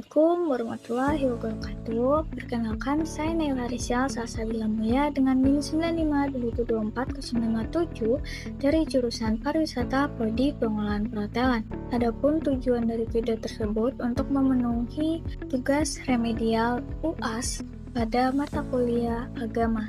Assalamualaikum warahmatullahi wabarakatuh. Perkenalkan, saya Naila Rizal Salsabila Mulia dengan NIM 95224057 dari jurusan Pariwisata Prodi Pengelolaan Perhotelan. Adapun tujuan dari video tersebut untuk memenuhi tugas remedial UAS pada mata kuliah agama.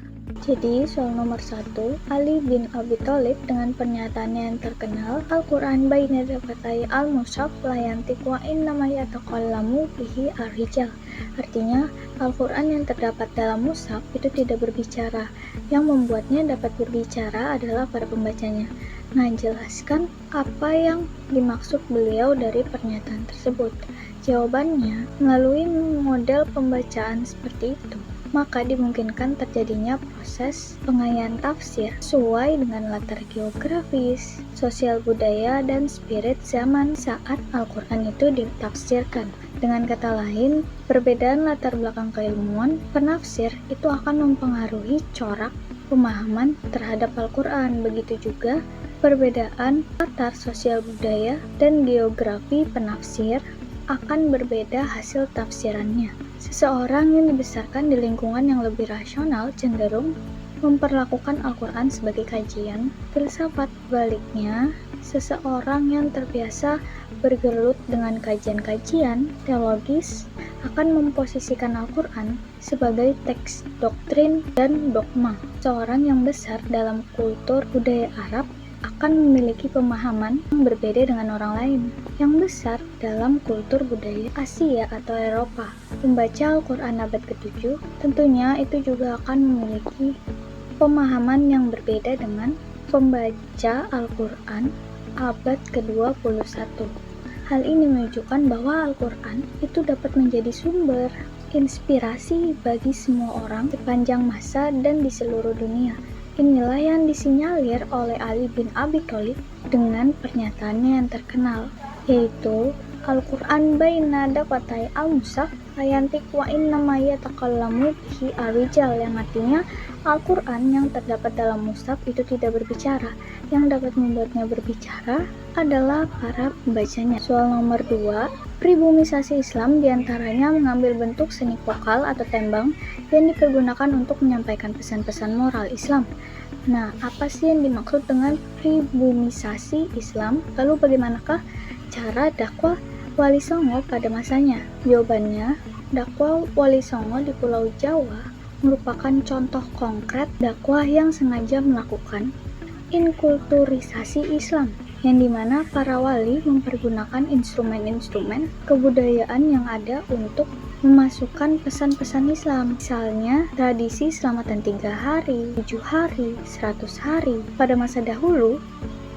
Jadi, soal nomor 1, Ali bin Abi Thalib dengan pernyataannya yang terkenal, Al-Quran baina dafatai al-mushaf layantik wa innama yataqallamu bihi ar-rijal. Artinya, Al-Quran yang terdapat dalam mushaf itu tidak berbicara. Yang membuatnya dapat berbicara adalah para pembacanya. Nah, jelaskan apa yang dimaksud beliau dari pernyataan tersebut. Jawabannya, melalui model pembacaan seperti itu, maka dimungkinkan terjadinya proses pengayaan tafsir sesuai dengan latar geografis, sosial budaya, dan spirit zaman saat Al-Quran itu ditafsirkan. Dengan kata lain, perbedaan latar belakang keilmuan penafsir itu akan mempengaruhi corak pemahaman terhadap Al-Quran. Begitu juga perbedaan latar sosial budaya dan geografi penafsir akan berbeda hasil tafsirannya. Seseorang yang dibesarkan di lingkungan yang lebih rasional cenderung memperlakukan Al-Quran sebagai kajian filsafat. Baliknya, seseorang yang terbiasa bergelut dengan kajian-kajian teologis akan memposisikan Al-Quran sebagai teks doktrin dan dogma. Seorang yang besar dalam kultur budaya Arab akan memiliki pemahaman yang berbeda dengan orang lain yang besar dalam kultur budaya Asia atau Eropa. Pembaca Al-Quran abad ke-7 tentunya itu juga akan memiliki pemahaman yang berbeda dengan pembaca Al-Quran abad ke-21. Hal ini menunjukkan bahwa Al-Quran itu dapat menjadi sumber inspirasi bagi semua orang sepanjang masa dan di seluruh dunia. Inilah yang disinyalir oleh Ali bin Abi Thalib dengan pernyataannya yang terkenal, yaitu Al-Quran baina dafatai al-mushaf layantik wa innama yataqallamu bihi ar-rijal, yang artinya Al-Quran yang terdapat dalam mushaf itu tidak berbicara. Yang dapat membuatnya berbicara adalah para pembacanya. Soal nomor 2, pribumisasi Islam diantaranya mengambil bentuk seni vokal atau tembang yang dipergunakan untuk menyampaikan pesan-pesan moral Islam. Nah, apa sih yang dimaksud dengan pribumisasi Islam? Lalu bagaimanakah cara dakwah Wali Songo pada masanya? Jawabannya, dakwah Wali Songo di Pulau Jawa merupakan contoh konkret dakwah yang sengaja melakukan inkulturisasi Islam, yang dimana para wali mempergunakan instrumen-instrumen kebudayaan yang ada untuk memasukkan pesan-pesan Islam. Misalnya, tradisi selamatan 3 hari, 7 hari, 100 hari. Pada masa dahulu,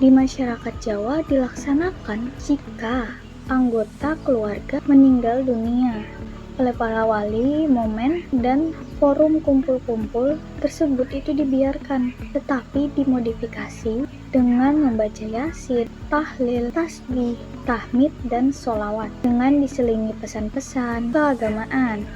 di masyarakat Jawa dilaksanakan jika anggota keluarga meninggal dunia. Oleh para wali, momen dan forum kumpul-kumpul tersebut itu dibiarkan, tetapi dimodifikasi dengan membaca yasin, tahlil, tasbih, tahmid, dan sholawat dengan diselingi pesan-pesan keagamaan.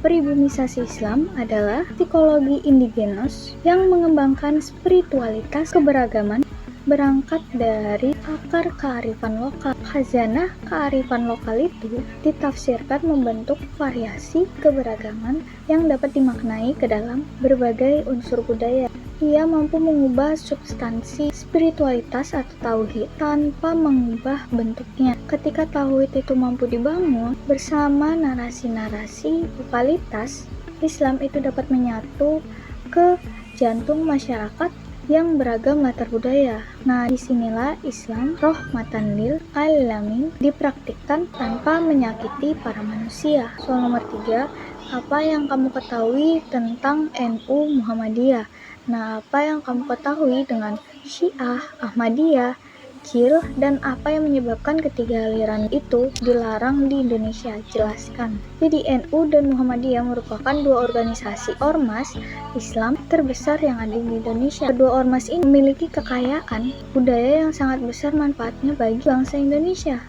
Pribumisasi Islam adalah psikologi indigenous yang mengembangkan spiritualitas keberagaman berangkat dari akar kearifan lokal. Khazanah kearifan lokal itu ditafsirkan membentuk variasi keberagaman yang dapat dimaknai ke dalam berbagai unsur budaya. Ia mampu mengubah substansi spiritualitas atau tauhid tanpa mengubah bentuknya. Ketika tauhid itu mampu dibangun bersama narasi-narasi totalitas, Islam itu dapat menyatu ke jantung masyarakat yang beragam latar budaya. Nah, disinilah Islam rahmatan lil alamin dipraktikkan tanpa menyakiti para manusia. Soal nomor 3, apa yang kamu ketahui tentang NU Muhammadiyah? Nah, apa yang kamu ketahui dengan Syiah, Ahmadiyah, Jil, dan apa yang menyebabkan ketiga aliran itu dilarang di Indonesia? Jelaskan. Jadi NU dan Muhammadiyah merupakan dua organisasi ormas Islam terbesar yang ada di Indonesia. Kedua ormas ini memiliki kekayaan budaya yang sangat besar manfaatnya bagi bangsa Indonesia.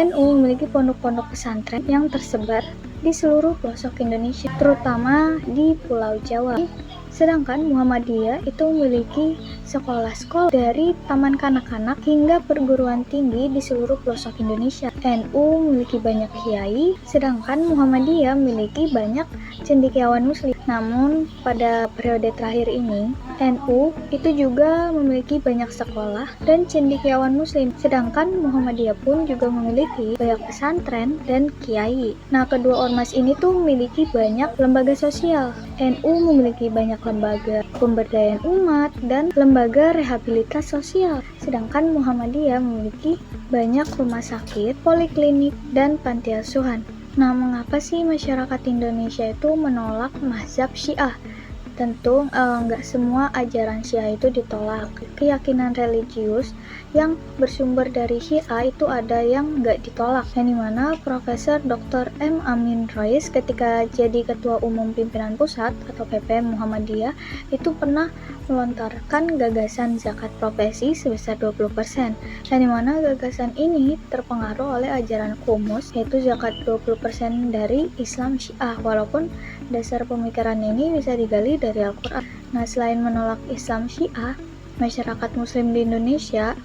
NU memiliki pondok-pondok pesantren yang tersebar di seluruh pelosok Indonesia, terutama di Pulau Jawa. Sedangkan Muhammadiyah itu memiliki sekolah-sekolah dari taman kanak-kanak hingga perguruan tinggi di seluruh pelosok Indonesia. NU memiliki banyak kiai, sedangkan Muhammadiyah memiliki banyak cendekiawan muslim. Namun pada periode terakhir ini, NU itu juga memiliki banyak sekolah dan cendekiawan muslim, sedangkan Muhammadiyah pun juga memiliki banyak pesantren dan kiai. Nah, kedua ormas ini tuh memiliki banyak lembaga sosial. NU memiliki banyak lembaga pemberdayaan umat dan lembaga rehabilitas sosial, sedangkan Muhammadiyah memiliki banyak rumah sakit, poliklinik, dan panti asuhan. Nah, mengapa sih masyarakat Indonesia itu menolak mazhab Syiah? Tentu nggak semua ajaran Syiah itu ditolak. Keyakinan religius yang bersumber dari Syiah itu ada yang nggak ditolak, yang dimana Profesor Dr. M. Amin Rais ketika jadi Ketua Umum Pimpinan Pusat atau PPM Muhammadiyah itu pernah melontarkan gagasan zakat profesi sebesar 20%, yang dimana gagasan ini terpengaruh oleh ajaran Qumus, yaitu zakat 20% dari Islam Syiah, walaupun dasar pemikiran ini bisa digali dari Al-Quran. Nah, selain menolak Islam Syiah, masyarakat Muslim di Indonesia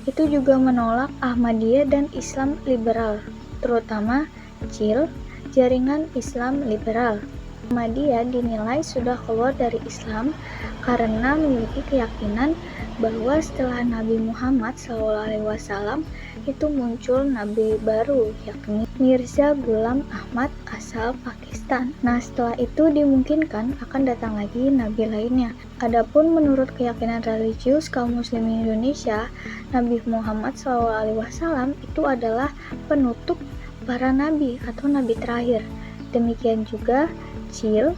itu juga menolak Ahmadiyah dan Islam liberal, terutama CIL, Jaringan Islam Liberal. Ahmadiyah dinilai sudah keluar dari Islam karena memiliki keyakinan bahwa setelah Nabi Muhammad SAW itu muncul nabi baru, yakni Mirza Ghulam Ahmad asal Pakistan. Nah, setelah itu dimungkinkan akan datang lagi nabi lainnya. Adapun menurut keyakinan religius kaum muslimin Indonesia, Nabi Muhammad SAW itu adalah penutup para nabi atau nabi terakhir. Demikian juga CIL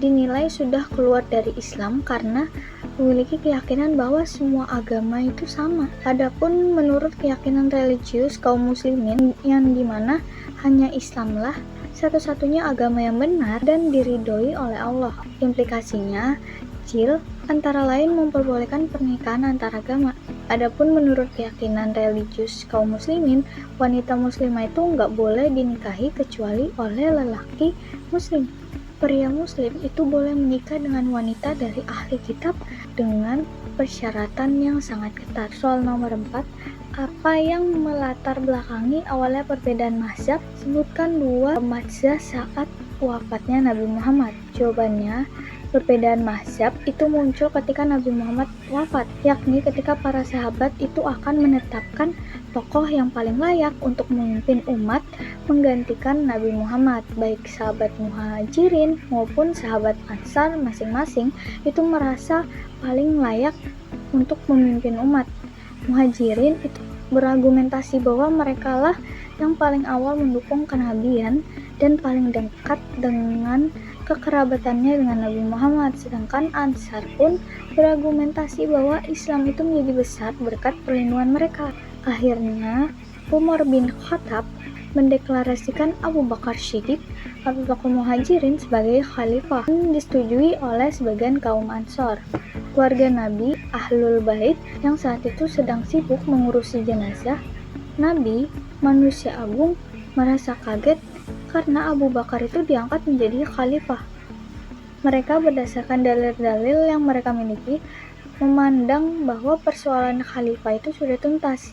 dinilai sudah keluar dari Islam karena memiliki keyakinan bahwa semua agama itu sama. Adapun menurut keyakinan religius kaum muslimin yang dimana hanya Islamlah satu-satunya agama yang benar dan diridhoi oleh Allah. Implikasinya, CIL antara lain memperbolehkan pernikahan antar agama. Adapun menurut keyakinan religius kaum muslimin, wanita muslimah itu nggak boleh dinikahi kecuali oleh lelaki muslim. Pria muslim itu boleh menikah dengan wanita dari ahli kitab dengan persyaratan yang sangat ketat. Soal nomor 4, apa yang melatar belakangi awalnya perbedaan mazhab? Sebutkan 2 mazhab saat wafatnya Nabi Muhammad. Jawabannya, perbedaan mazhab itu muncul ketika Nabi Muhammad wafat, yakni ketika para sahabat itu akan menetapkan tokoh yang paling layak untuk memimpin umat menggantikan Nabi Muhammad. Baik sahabat Muhajirin maupun sahabat Ansar masing-masing itu merasa paling layak untuk memimpin umat. Muhajirin itu berargumentasi bahwa merekalah yang paling awal mendukung kenabian dan paling dekat dengan kekerabatannya dengan Nabi Muhammad, sedangkan Ansar pun berargumentasi bahwa Islam itu menjadi besar berkat perlindungan mereka. Akhirnya, Umar bin Khattab mendeklarasikan Abu Bakar Shiddiq atau tokoh Muhajirin sebagai khalifah dan disetujui oleh sebagian kaum Ansar. Keluarga Nabi, Ahlul Bait, yang saat itu sedang sibuk mengurusi jenazah Nabi, manusia agung, merasa kaget karena Abu Bakar itu diangkat menjadi khalifah. Mereka berdasarkan dalil-dalil yang mereka miliki memandang bahwa persoalan khalifah itu sudah tuntas.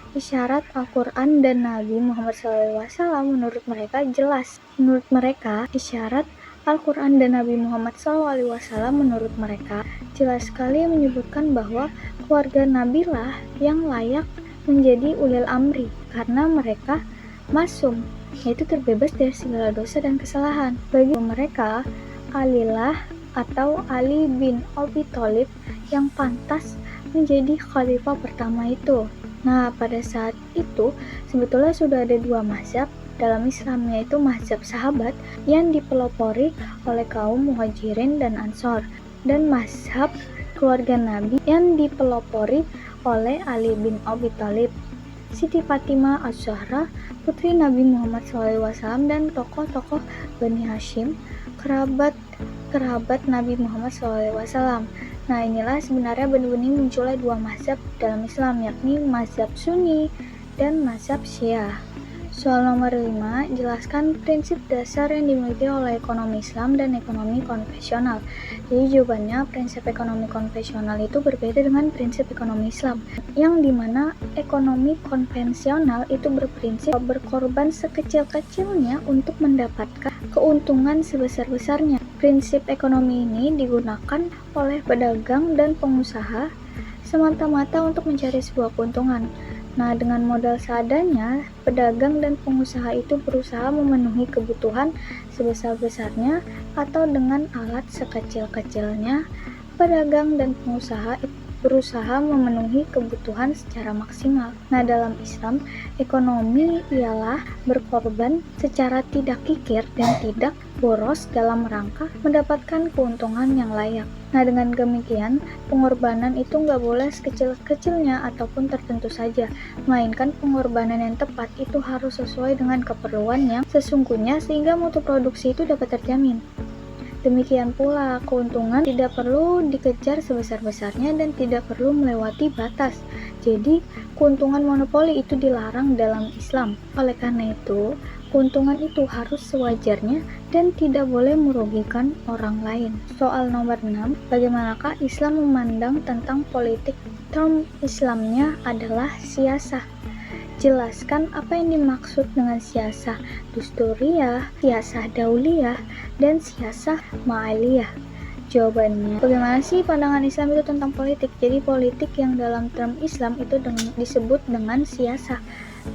Isyarat Al-Quran dan Nabi Muhammad SAW menurut mereka jelas. Menurut mereka, isyarat Al-Quran dan Nabi Muhammad SAW menurut mereka jelas sekali menyebutkan bahwa keluarga Nabi lah yang layak menjadi ulil amri karena mereka masum, yaitu terbebas dari segala dosa dan kesalahan. Bagi mereka, Alilah atau Ali bin Abi Thalib yang pantas menjadi khalifah pertama itu. Nah, pada saat itu sebetulnya sudah ada 2 mazhab dalam Islam, yaitu mazhab sahabat yang dipelopori oleh kaum Muhajirin dan Ansor, dan mazhab keluarga Nabi yang dipelopori oleh Ali bin Abi Thalib, Siti Fatimah Az-Zahra, putri Nabi Muhammad SAW, dan tokoh-tokoh Bani Hashim, kerabat Nabi Muhammad SAW. Nah, inilah sebenarnya benih-benih munculnya 2 mazhab dalam Islam, yakni mazhab Sunni dan mazhab Syiah. Soal nomor 5, jelaskan prinsip dasar yang dimiliki oleh ekonomi Islam dan ekonomi konvensional. Jadi jawabannya, prinsip ekonomi konvensional itu berbeda dengan prinsip ekonomi Islam, yang dimana ekonomi konvensional itu berprinsip berkorban sekecil-kecilnya untuk mendapatkan keuntungan sebesar-besarnya. Prinsip ekonomi ini digunakan oleh pedagang dan pengusaha semata-mata untuk mencari sebuah keuntungan. Nah, dengan modal seadanya, pedagang dan pengusaha itu berusaha memenuhi kebutuhan sebesar-besarnya atau dengan alat sekecil-kecilnya. Pedagang dan pengusaha berusaha memenuhi kebutuhan secara maksimal. Nah, dalam Islam, ekonomi ialah berkorban secara tidak kikir dan tidak boros dalam rangka mendapatkan keuntungan yang layak. Nah, dengan demikian, pengorbanan itu nggak boleh sekecil-kecilnya ataupun tertentu saja, melainkan pengorbanan yang tepat itu harus sesuai dengan keperluan yang sesungguhnya sehingga mutu produksi itu dapat terjamin. Demikian pula, keuntungan tidak perlu dikejar sebesar-besarnya dan tidak perlu melewati batas. Jadi, keuntungan monopoli itu dilarang dalam Islam. Oleh karena itu, keuntungan itu harus sewajarnya dan tidak boleh merugikan orang lain. Soal nomor 6, bagaimanakah Islam memandang tentang politik? Term Islamnya adalah siyasah. Jelaskan apa yang dimaksud dengan siyasah dusturiyah, siyasah dauliyah, dan siyasah ma'aliyah. Jawabannya, bagaimana sih pandangan Islam itu tentang politik? Jadi politik yang dalam term Islam itu disebut dengan siyasah,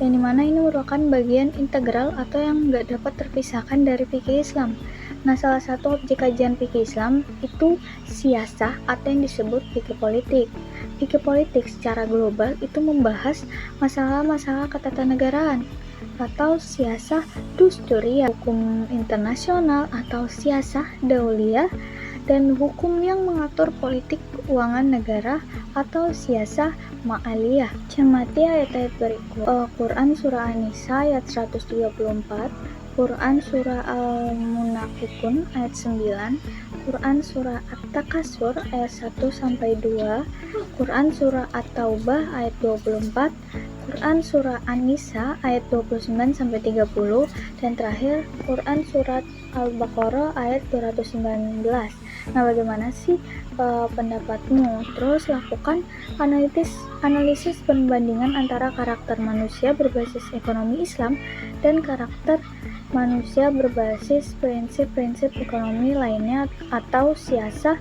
yang dimana ini merupakan bagian integral atau yang nggak dapat terpisahkan dari fikih Islam. Nah, salah satu objek kajian fikih Islam itu siyasah atau yang disebut fikih politik. Fikih politik secara global itu membahas masalah-masalah ketatanegaraan atau siyasah dusturiyah, hukum internasional atau siyasah dauliyah, dan hukum yang mengatur politik keuangan negara atau siyasah ma'aliyah. Cermati ayat-ayat berikut. Quran Surah An-Nisa ayat 134, Quran Surah Al-Munafikun ayat 9, Quran Surah At-Takasur ayat 1-2, Quran Surah At-Taubah ayat 24, Quran Surah An-Nisa ayat 29-30, dan terakhir Quran Surat Al-Baqarah ayat 219. Nah, bagaimana sih pendapatmu? Terus lakukan analisis perbandingan antara karakter manusia berbasis ekonomi Islam dan karakter manusia berbasis prinsip-prinsip ekonomi lainnya atau siyasah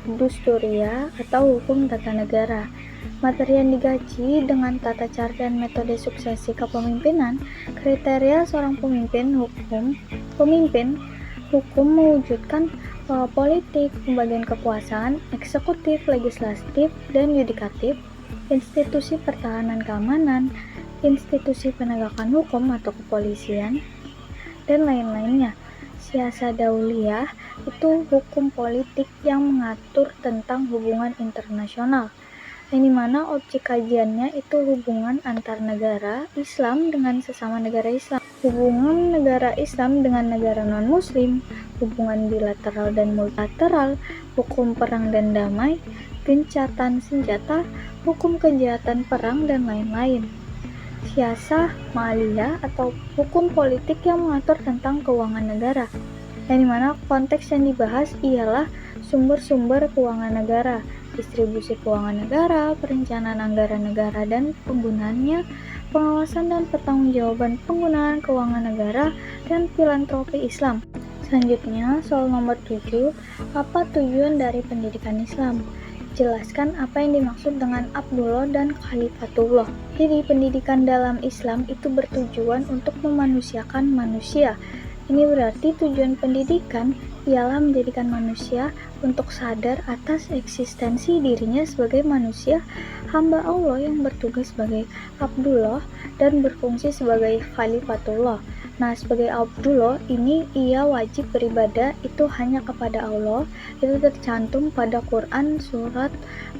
dusturiyah atau hukum tata negara. Materi yang digaji dengan tata cara dan metode suksesi kepemimpinan, kriteria seorang pemimpin hukum mewujudkan politik, pembagian kekuasaan, eksekutif, legislatif, dan yudikatif, institusi pertahanan keamanan, institusi penegakan hukum atau kepolisian, dan lain-lainnya. Siyasah dauliyah itu hukum politik yang mengatur tentang hubungan internasional, yang dimana objek kajiannya itu hubungan antar negara Islam dengan sesama negara Islam, hubungan negara Islam dengan negara non-muslim, hubungan bilateral dan multilateral, hukum perang dan damai, gencatan senjata, hukum kejahatan perang, dan lain-lain. Siyasah ma'aliyah atau hukum politik yang mengatur tentang keuangan negara, yang dimana konteks yang dibahas ialah sumber-sumber keuangan negara, distribusi keuangan negara, perencanaan anggaran negara dan penggunaannya, pengawasan dan pertanggungjawaban penggunaan keuangan negara, dan filantropi Islam. Selanjutnya, soal nomor 7, apa tujuan dari pendidikan Islam? Jelaskan apa yang dimaksud dengan Abdullah dan Khalifatullah. Jadi, pendidikan dalam Islam itu bertujuan untuk memanusiakan manusia. Ini berarti tujuan pendidikan ialah menjadikan manusia untuk sadar atas eksistensi dirinya sebagai manusia, hamba Allah yang bertugas sebagai Abdullah dan berfungsi sebagai Khalifatullah. Nah, sebagai Abdullah ini ia wajib beribadah itu hanya kepada Allah. Itu tercantum pada Quran surat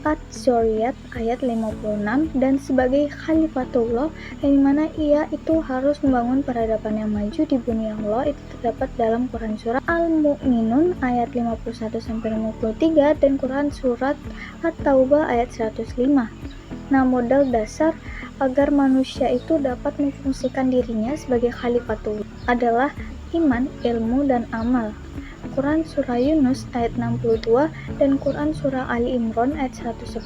At-Zariyat ayat 56, dan sebagai Khalifatullah yang dimana ia itu harus membangun peradaban yang maju di bumi Allah, itu terdapat dalam Quran surat Al-Mu'minun ayat 51-53 dan Quran surat At-Taubah ayat 105. Nah, modal dasar agar manusia itu dapat memfungsikan dirinya sebagai khalifatullah adalah iman, ilmu, dan amal. Quran Surah Yunus ayat 62 dan Quran Surah Ali Imran ayat 110.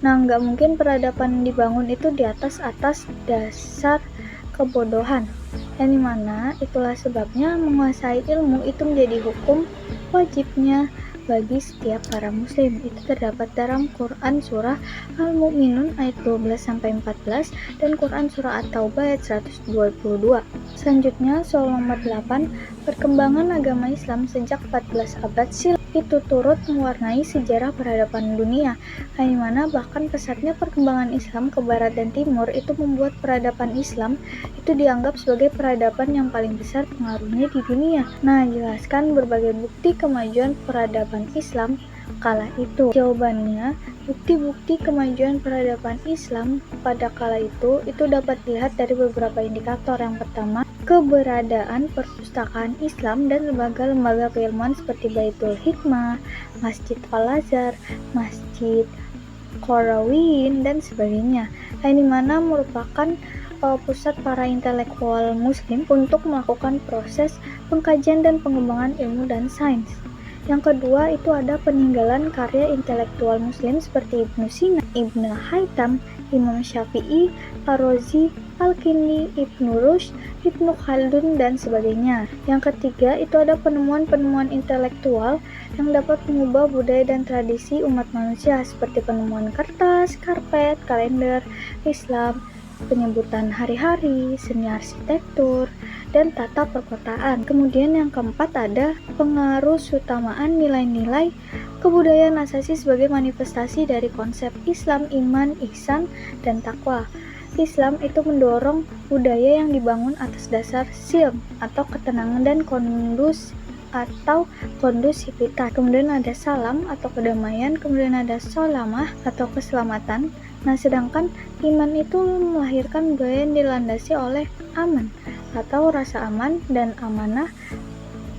Nah, nggak mungkin peradaban yang dibangun itu di atas dasar kebodohan. Yang dimana itulah sebabnya menguasai ilmu itu menjadi hukum wajibnya bagi setiap para muslim. Itu terdapat dalam Quran Surah Al-Mu'minun ayat 12-14 dan Quran Surah At-Taubah ayat 122. Selanjutnya, soal nomor 8, perkembangan agama Islam sejak 14 abad silam itu turut mewarnai sejarah peradaban dunia, yang mana bahkan pesatnya perkembangan Islam ke barat dan timur itu membuat peradaban Islam itu dianggap sebagai peradaban yang paling besar pengaruhnya di dunia. Nah, jelaskan berbagai bukti kemajuan peradaban Islam kala itu. Jawabannya, bukti-bukti kemajuan peradaban Islam pada kala itu dapat dilihat dari beberapa indikator. Yang pertama, keberadaan perpustakaan Islam dan lembaga-lembaga keilmuan seperti Baitul Hikmah, Masjid Al-Azhar, Masjid Qarawiyyin, dan sebagainya, yang dimana merupakan pusat para intelektual muslim untuk melakukan proses pengkajian dan pengembangan ilmu dan sains. Yang kedua, itu ada peninggalan karya intelektual muslim seperti Ibnu Sina, Ibnu Haytham, Imam Syafi'i, Ar-Razi, Al-Kindi, Ibnu Rushd, Ibnu Khaldun, dan sebagainya. Yang ketiga, itu ada penemuan-penemuan intelektual yang dapat mengubah budaya dan tradisi umat manusia seperti penemuan kertas, karpet, kalender Islam, penyebutan hari-hari, seni arsitektur, dan tata perkotaan. Kemudian yang keempat ada pengaruh utamaan nilai-nilai kebudayaan asasi sebagai manifestasi dari konsep Islam, iman, ihsan, dan takwa. Islam itu mendorong budaya yang dibangun atas dasar silm atau ketenangan dan kondusivitas. Kemudian ada salam atau kedamaian, kemudian ada solamah atau keselamatan. Nah, sedangkan iman itu melahirkan budaya yang dilandasi oleh aman atau rasa aman dan amanah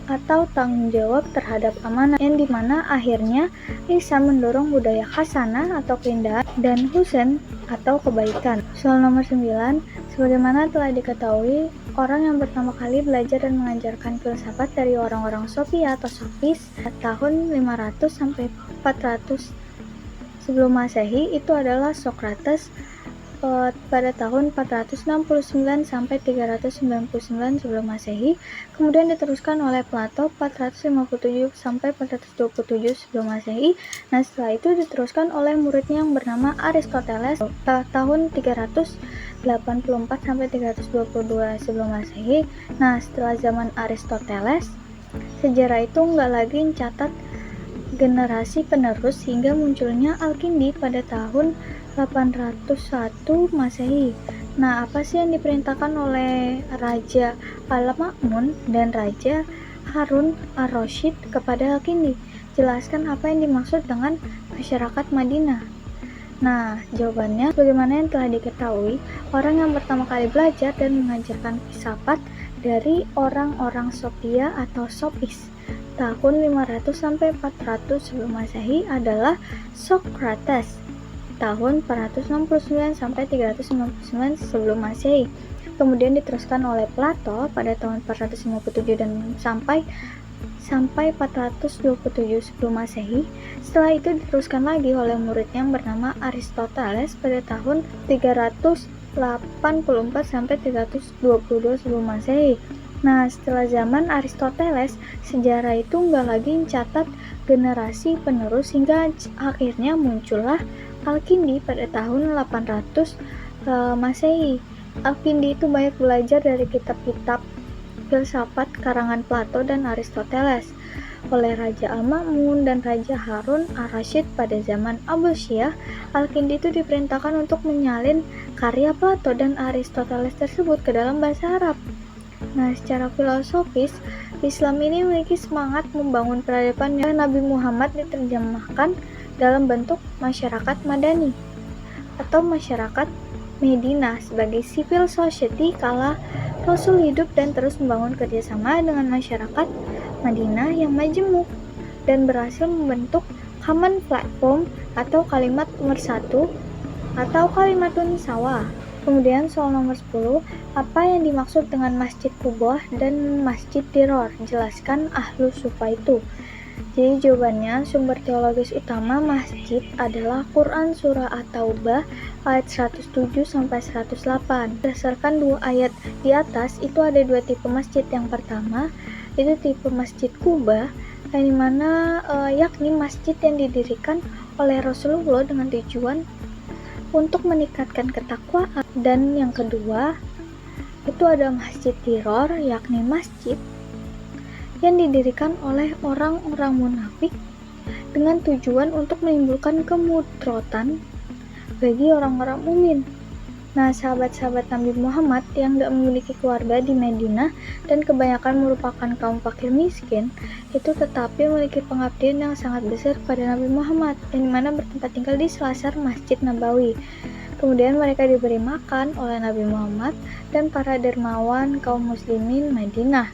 atau tanggung jawab terhadap amanah, yang dimana akhirnya ihsan mendorong budaya hasanah atau keindahan dan husen atau kebaikan. Soal nomor 9, sebagaimana telah diketahui, orang yang pertama kali belajar dan mengajarkan filsafat dari orang-orang Sofia atau Sofis tahun 500 sampai 400 sebelum Masehi itu adalah Socrates pada tahun 469 sampai 399 sebelum Masehi. Kemudian diteruskan oleh Plato 457 sampai 427 sebelum Masehi. Nah, setelah itu diteruskan oleh muridnya yang bernama Aristoteles tahun 384 sampai 322 sebelum Masehi. Nah, setelah zaman Aristoteles, sejarah itu nggak lagi mencatat generasi penerus hingga munculnya Al-Kindi pada tahun 801 Masehi. Nah, apa sih yang diperintahkan oleh Raja Al-Ma'mun dan Raja Harun Ar-Rasyid kepada Al-Kindi? Jelaskan apa yang dimaksud dengan masyarakat Madinah. Nah, jawabannya, bagaimana yang telah diketahui, orang yang pertama kali belajar dan mengajarkan filsafat dari orang-orang Sofia atau Sofis tahun 500 sampai 400 sebelum Masehi adalah Socrates tahun 469 sampai 399 sebelum Masehi. Kemudian diteruskan oleh Plato pada tahun 457 dan sampai 427 sebelum Masehi. Setelah itu diteruskan lagi oleh muridnya yang bernama Aristoteles pada tahun 384 sampai 322 sebelum Masehi. Nah, setelah zaman Aristoteles, sejarah itu nggak lagi mencatat generasi penerus hingga akhirnya muncullah Al-Kindi pada tahun 800 Masehi. Al-Kindi itu banyak belajar dari kitab-kitab filsafat karangan Plato dan Aristoteles oleh Raja Al-Ma'mun dan Raja Harun Ar-Rasyid pada zaman Abbasiyah. Al-Kindi itu diperintahkan untuk menyalin karya Plato dan Aristoteles tersebut ke dalam bahasa Arab. Nah, secara filosofis, Islam ini memiliki semangat membangun peradaban yang Nabi Muhammad diterjemahkan dalam bentuk masyarakat Madani atau masyarakat Medina sebagai civil society kala Rasul hidup dan terus membangun kerjasama dengan masyarakat Madinah yang majemuk dan berhasil membentuk common platform atau kalimat pemersatu atau kalimatun sawah. Kemudian soal nomor 10, apa yang dimaksud dengan Masjid Kubah dan Masjid Diror? Jelaskan Ahlus Sufa itu. Jadi jawabannya, sumber teologis utama masjid adalah Quran Surah At-Taubah ayat 107-108. Berdasarkan dua ayat di atas, itu ada dua tipe masjid. Yang pertama, itu tipe Masjid Kubah, yang dimana yakni masjid yang didirikan oleh Rasulullah dengan tujuan untuk meningkatkan ketakwaan. Dan yang kedua, itu ada Masjid Diror, yakni masjid yang didirikan oleh orang-orang munafik dengan tujuan untuk menimbulkan kemudrotan bagi orang-orang mukmin. Nah, sahabat-sahabat Nabi Muhammad yang gak memiliki keluarga di Madinah dan kebanyakan merupakan kaum fakir miskin, itu tetapi memiliki pengabdian yang sangat besar kepada Nabi Muhammad, yang dimana bertempat tinggal di selasar Masjid Nabawi. Kemudian mereka diberi makan oleh Nabi Muhammad dan para dermawan kaum muslimin Madinah.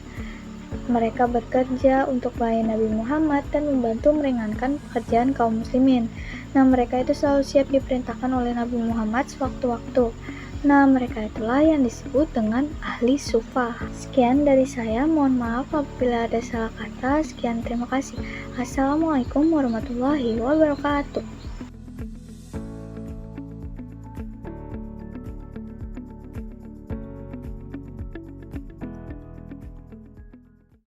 Mereka bekerja untuk melayani Nabi Muhammad dan membantu meringankan pekerjaan kaum muslimin. Nah, mereka itu selalu siap diperintahkan oleh Nabi Muhammad sewaktu-waktu. Nah, mereka itulah yang disebut dengan ahli sufa. Sekian dari saya, mohon maaf apabila ada salah kata. Sekian, terima kasih. Assalamualaikum warahmatullahi wabarakatuh.